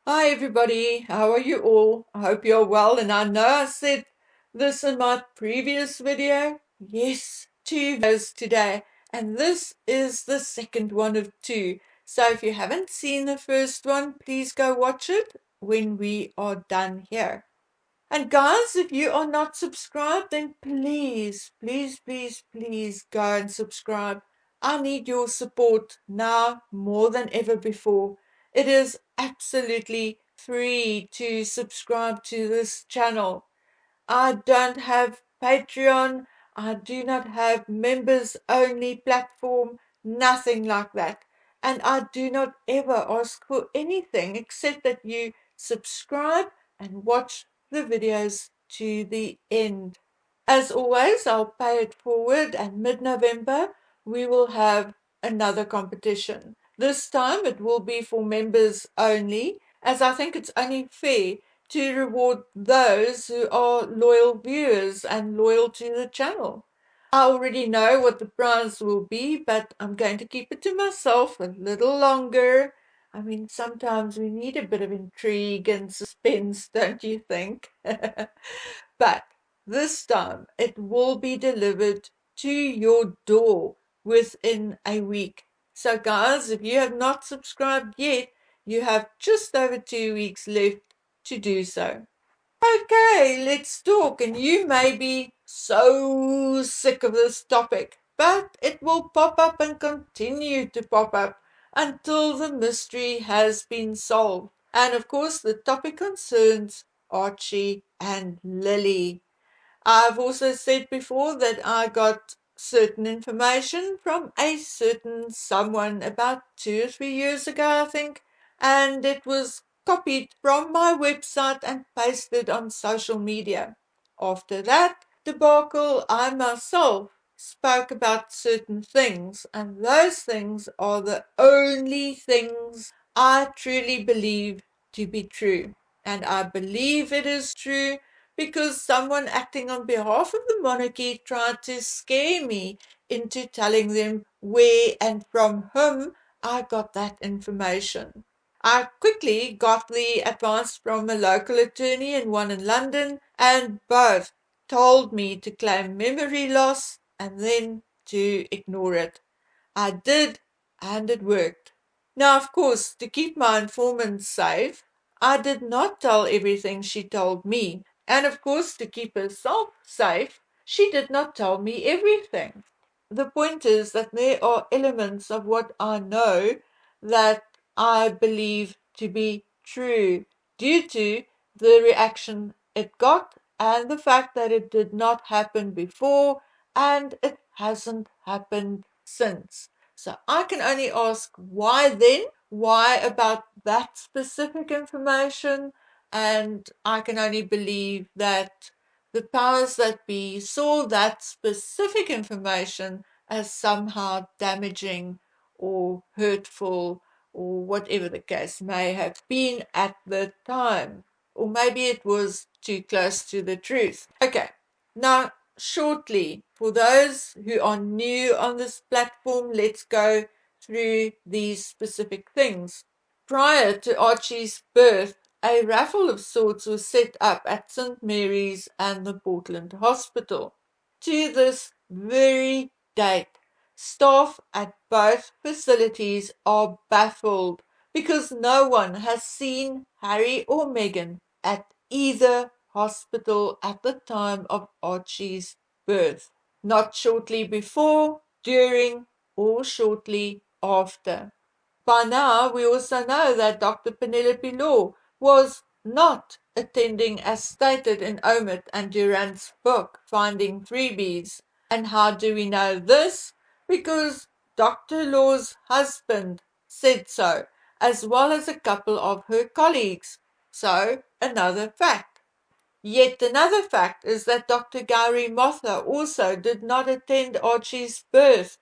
Hi everybody, how are you all? I hope you're well, and I know I said this in my previous video. Yes, 2 videos today, and this is the second one of two. So if you haven't seen the first one, please go watch it when we are done here. And guys, if you are not subscribed, then please go and subscribe. I need your support now more than ever before. It is absolutely free to subscribe to this channel. I don't have Patreon. I do not have members only platform, nothing like that. And I do not ever ask for anything except that you subscribe and watch the videos to the end. As always, I'll pay it forward, and mid-November we will have another competition. This time it will be for members only, as I think it's only fair to reward those who are loyal viewers and loyal to the channel. I already know what the prize will be, but I'm going to keep it to myself a little longer. I mean, sometimes we need a bit of intrigue and suspense, don't you think? But this time it will be delivered to your door within a week. So, guys, if you have not subscribed yet, you have just over 2 weeks left to do so. Okay, let's talk. And you may be so sick of this topic, but it will pop up and continue to pop up until the mystery has been solved. And of course, the topic concerns Archie and Lily. I've also said before that I got certain information from a certain someone about 2 or 3 years ago, I think, and it was copied from my website and pasted on social media. After that debacle, I myself spoke about certain things, and those things are the only things I truly believe to be true. And I believe it is true because someone acting on behalf of the monarchy tried to scare me into telling them where and from whom I got that information. I quickly got the advice from a local attorney and one in London, and both told me to claim memory loss and then to ignore it. I did, and it worked. Now, of course, to keep my informant safe, I did not tell everything she told me. And of course, to keep herself safe, she did not tell me everything. The point is that there are elements of what I know that I believe to be true due to the reaction it got and the fact that it did not happen before and it hasn't happened since. So I can only ask why then? Why about that specific information? And I can only believe that the powers that be saw that specific information as somehow damaging or hurtful or whatever the case may have been at the time. Or maybe it was too close to the truth. Okay, now shortly, for those who are new on this platform, let's go through these specific things. Prior to Archie's birth, a raffle of sorts was set up at St. Mary's and the Portland Hospital. To this very date, staff at both facilities are baffled because no one has seen Harry or Meghan at either hospital at the time of Archie's birth, not shortly before, during, or shortly after. By now, we also know that Dr. Penelope Law was not attending as stated in Omid and Durant's book, Finding Freebies. And how do we know this? Because Dr. Law's husband said so, as well as a couple of her colleagues. So, another fact. Yet another fact is that Dr. Gowrie Motha also did not attend Archie's birth.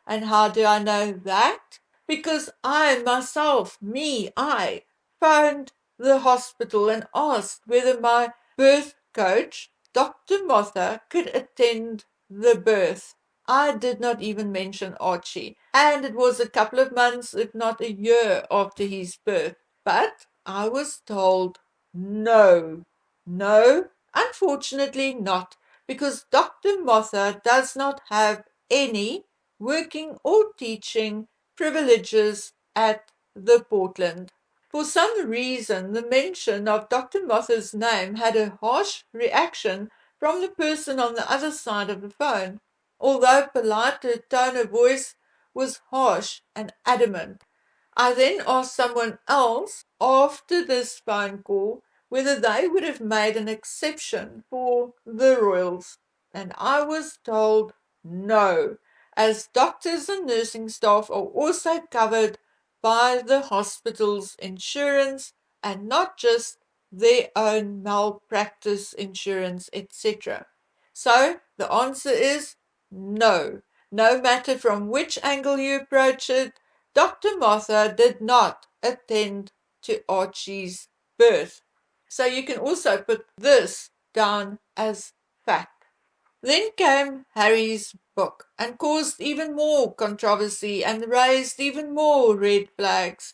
And how do I know that? Because I myself, I phoned the hospital and asked whether my birth coach, Dr. Motha, could attend the birth. I did not even mention Archie, and it was a couple of months, if not a year, after his birth. But I was told no, no, unfortunately not, because Dr. Motha does not have any working or teaching privileges at the Portland. For some reason, the mention of Dr. Motha's name had a harsh reaction from the person on the other side of the phone. Although polite, her tone of voice was harsh and adamant. I then asked someone else after this phone call whether they would have made an exception for the Royals, and I was told no, as doctors and nursing staff are also covered by the hospital's insurance and not just their own malpractice insurance, etc. So the answer is no. No matter from which angle you approach it, Dr. Motha did not attend to Archie's birth. So you can also put this down as fact. Then came Harry's book and caused even more controversy and raised even more red flags,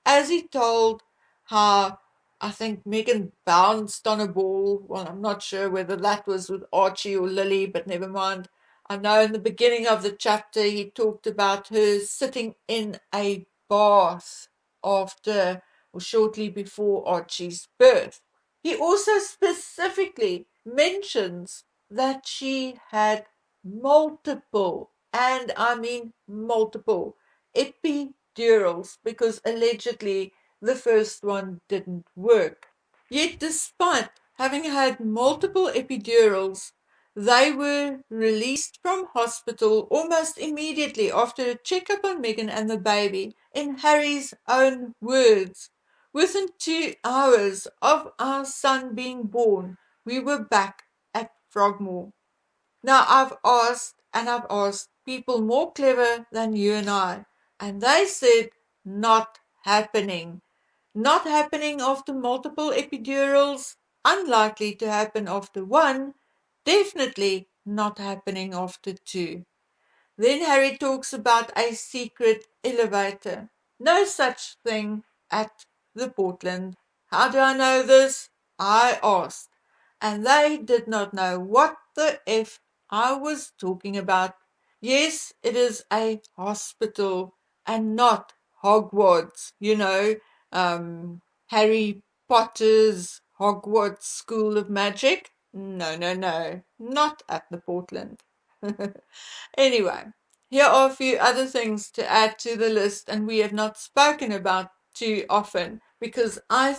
as he told how I think Megan bounced on a ball. Well, I'm not sure whether that was with Archie or Lily, but never mind. I know in the beginning of the chapter he talked about her sitting in a bath after or shortly before Archie's birth. He also specifically mentions that she had multiple, and I mean multiple, epidurals because allegedly the first one didn't work. Yet, despite having had multiple epidurals, they were released from hospital almost immediately after a checkup on Megan and the baby, in Harry's own words. Within 2 hours of our son being born, we were back at Frogmore. Now I've asked people more clever than you and they said not happening. Not happening after multiple epidurals, unlikely to happen after one, definitely not happening after two. Then Harry talks about a secret elevator. No such thing at the Portland. How do I know this? I asked, and they did not know what the F I was talking about. Yes, it is a hospital and not Hogwarts, Harry Potter's Hogwarts School of Magic. No, no, no, not at the Portland. Anyway, here are a few other things to add to the list, and we have not spoken about too often because I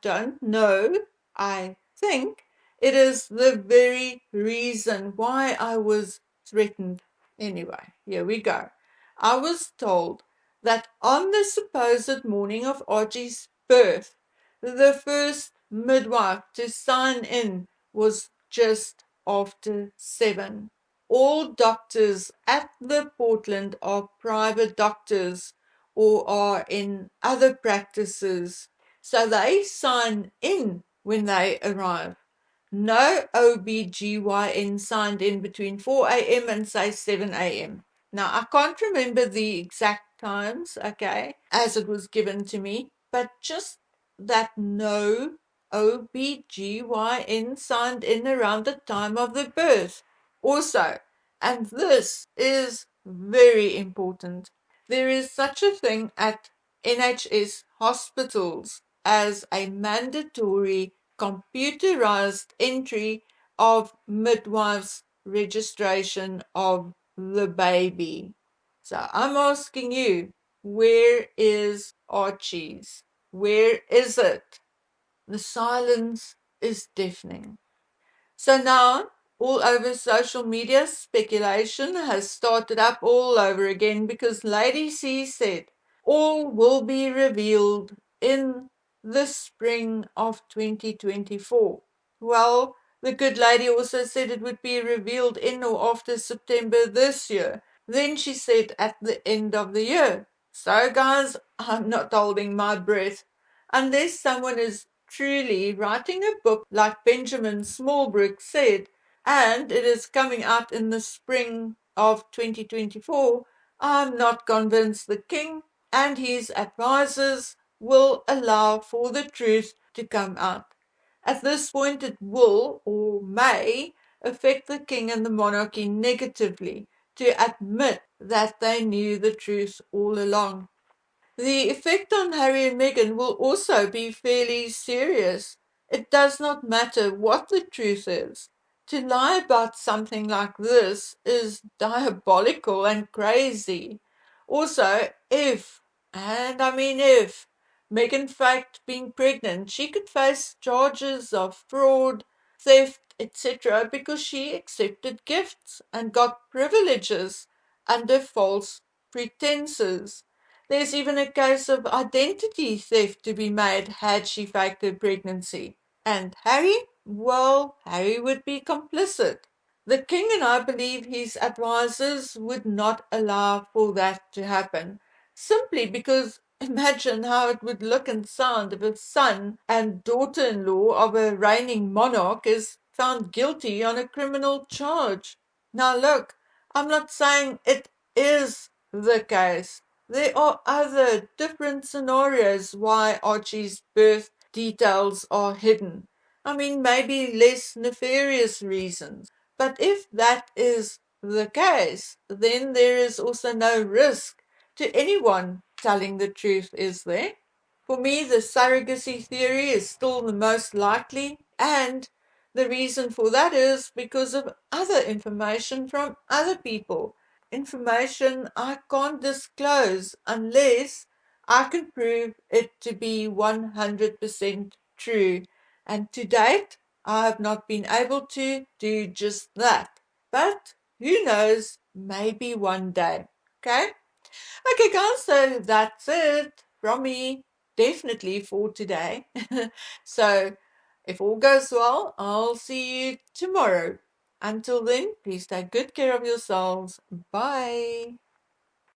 don't know, I think it is the very reason why I was threatened. Anyway, here we go. I was told that on the supposed morning of Archie's birth, the first midwife to sign in was just after 7. All doctors at the Portland are private doctors or are in other practices, so they sign in when they arrive. No OBGYN signed in between 4 a.m. and say 7 a.m. Now, I can't remember the exact times, okay, as it was given to me, but just that no OBGYN signed in around the time of the birth. Also, and this is very important, there is such a thing at NHS hospitals as a mandatory computerized entry of midwife's registration of the baby. So I'm asking you, where is Archie's? Where is it? The silence is deafening. So now, all over social media, speculation has started up all over again because Lady C said all will be revealed in the spring of 2024. Well, the good lady also said it would be revealed in or after September this year. Then she said at the end of the year. So, guys, I'm not holding my breath unless someone is truly writing a book like Benjamin Smallbrook said, and it is coming out in the spring of 2024. I'm not convinced the king and his advisors will allow for the truth to come out. At this point, it will or may affect the king and the monarchy negatively to admit that they knew the truth all along. The effect on Harry and Meghan will also be fairly serious. It does not matter what the truth is. To lie about something like this is diabolical and crazy. Also, and I mean if, Meghan faked being pregnant, she could face charges of fraud, theft, etc., because she accepted gifts and got privileges under false pretenses. There's even a case of identity theft to be made had she faked her pregnancy. And Harry? Well, Harry would be complicit. The king and I believe his advisers would not allow for that to happen, simply because imagine how it would look and sound if a son and daughter-in-law of a reigning monarch is found guilty on a criminal charge. Now look, I'm not saying it is the case. There are other different scenarios why Archie's birth details are hidden. I mean, maybe less nefarious reasons. But if that is the case, then there is also no risk to anyone telling the truth, is there? For me, the surrogacy theory is still the most likely, and the reason for that is because of other information from other people. Information I can't disclose unless I can prove it to be 100% true. And to date, I have not been able to do just that. But who knows, maybe one day. Okay? Okay, guys, so that's it from me, definitely for today. So, if all goes well, I'll see you tomorrow. Until then, please take good care of yourselves. Bye.